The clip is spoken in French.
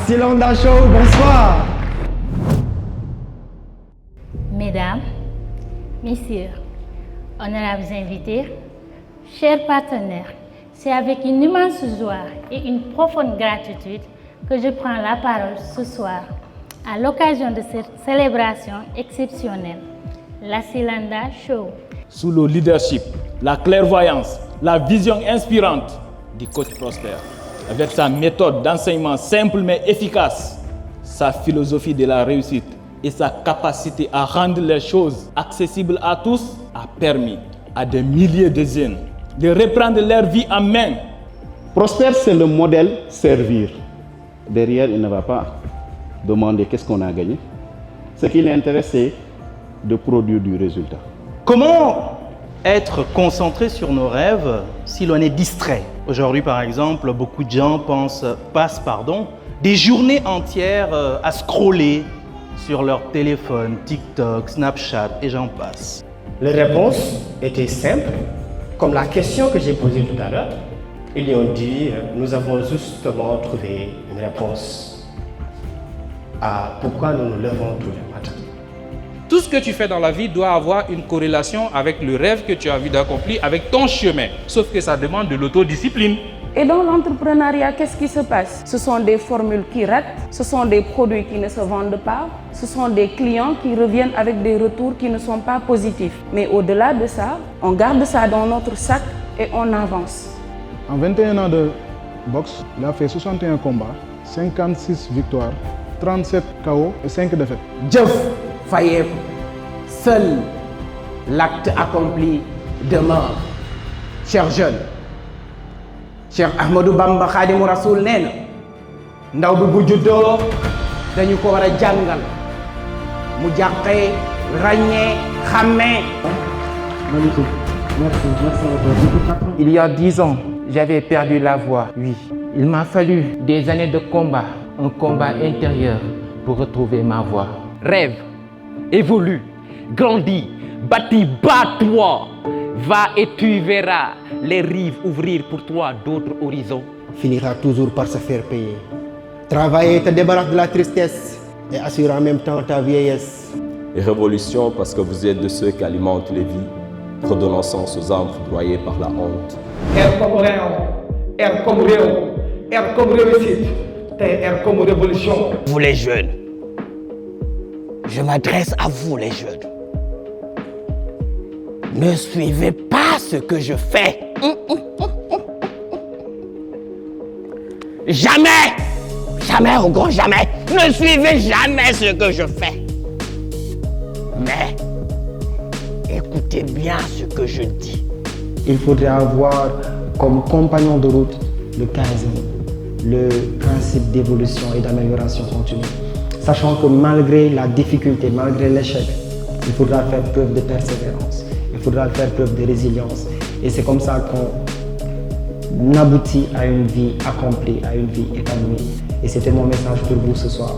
Silanda Show, bonsoir. Mesdames, Messieurs, honorables invités, chers partenaires, c'est avec une immense joie et une profonde gratitude que je prends la parole ce soir à l'occasion de cette célébration exceptionnelle, la Silanda Show. Sous le leadership, la clairvoyance, la vision inspirante du coach Prosper, avec sa méthode d'enseignement simple mais efficace, sa philosophie de la réussite et sa capacité à rendre les choses accessibles à tous, a permis à des milliers de jeunes de reprendre leur vie en main. Prosper, c'est le modèle servir. Derrière, il ne va pas demander qu'est-ce qu'on a gagné. Ce qui l'intéresse, c'est de produire du résultat. Comment être concentré sur nos rêves si l'on est distrait? Aujourd'hui, par exemple, beaucoup de gens passent des journées entières à scroller sur leur téléphone, TikTok, Snapchat et j'en passe. Les réponses étaient simples, comme la question que j'ai posée tout à l'heure. Ils lui ont dit, nous avons justement trouvé une réponse à pourquoi nous nous levons tous les matins. Tout ce que tu fais dans la vie doit avoir une corrélation avec le rêve que tu as envie d'accomplir, avec ton chemin. Sauf que ça demande de l'autodiscipline. Et dans l'entrepreneuriat, qu'est-ce qui se passe? Ce sont des formules qui ratent, ce sont des produits qui ne se vendent pas, ce sont des clients qui reviennent avec des retours qui ne sont pas positifs. Mais au-delà de ça, on garde ça dans notre sac et on avance. En 21 ans de boxe, il a fait 61 combats, 56 victoires, 37 KO et 5 défaites. Jëf fayeeku, seul l'acte accompli demeure. Chers jeunes, Cheikh Ahmadou Bamba Khadimou Rassoul nee na ndaw bi bu juddoo dañu ko war a jàngal mu jàqee ràññee xàmmee. Magnifique, merci. Il y a 10 ans, j'avais perdu la voix, oui. Il m'a fallu des années de combat, un combat intérieur pour retrouver ma voix. Rêve, évolue, grandis, bâtis, bats-toi. Va et tu verras les rives ouvrir pour toi d'autres horizons. Finira toujours par se faire payer. Travailler te débarrasse de la tristesse et assure en même temps ta vieillesse. Et révolution parce que vous êtes de ceux qui alimentent les vies, redonnant sens aux âmes foudroyées par la honte. R comme réew, R comme réew, R comme réussite, R comme révolution. Vous les jeunes, je m'adresse à vous les jeunes. Ne suivez pas ce que je fais. Jamais, jamais, au grand jamais, ne suivez jamais ce que je fais. Mais écoutez bien ce que je dis. Il faudrait avoir comme compagnon de route le kaizen, le principe d'évolution et d'amélioration continue. Sachant que malgré la difficulté, malgré l'échec, il faudra faire preuve de persévérance. Il faudra faire preuve de résilience. Et c'est comme ça qu'on aboutit à une vie accomplie, à une vie épanouie. Et c'était mon message pour vous ce soir.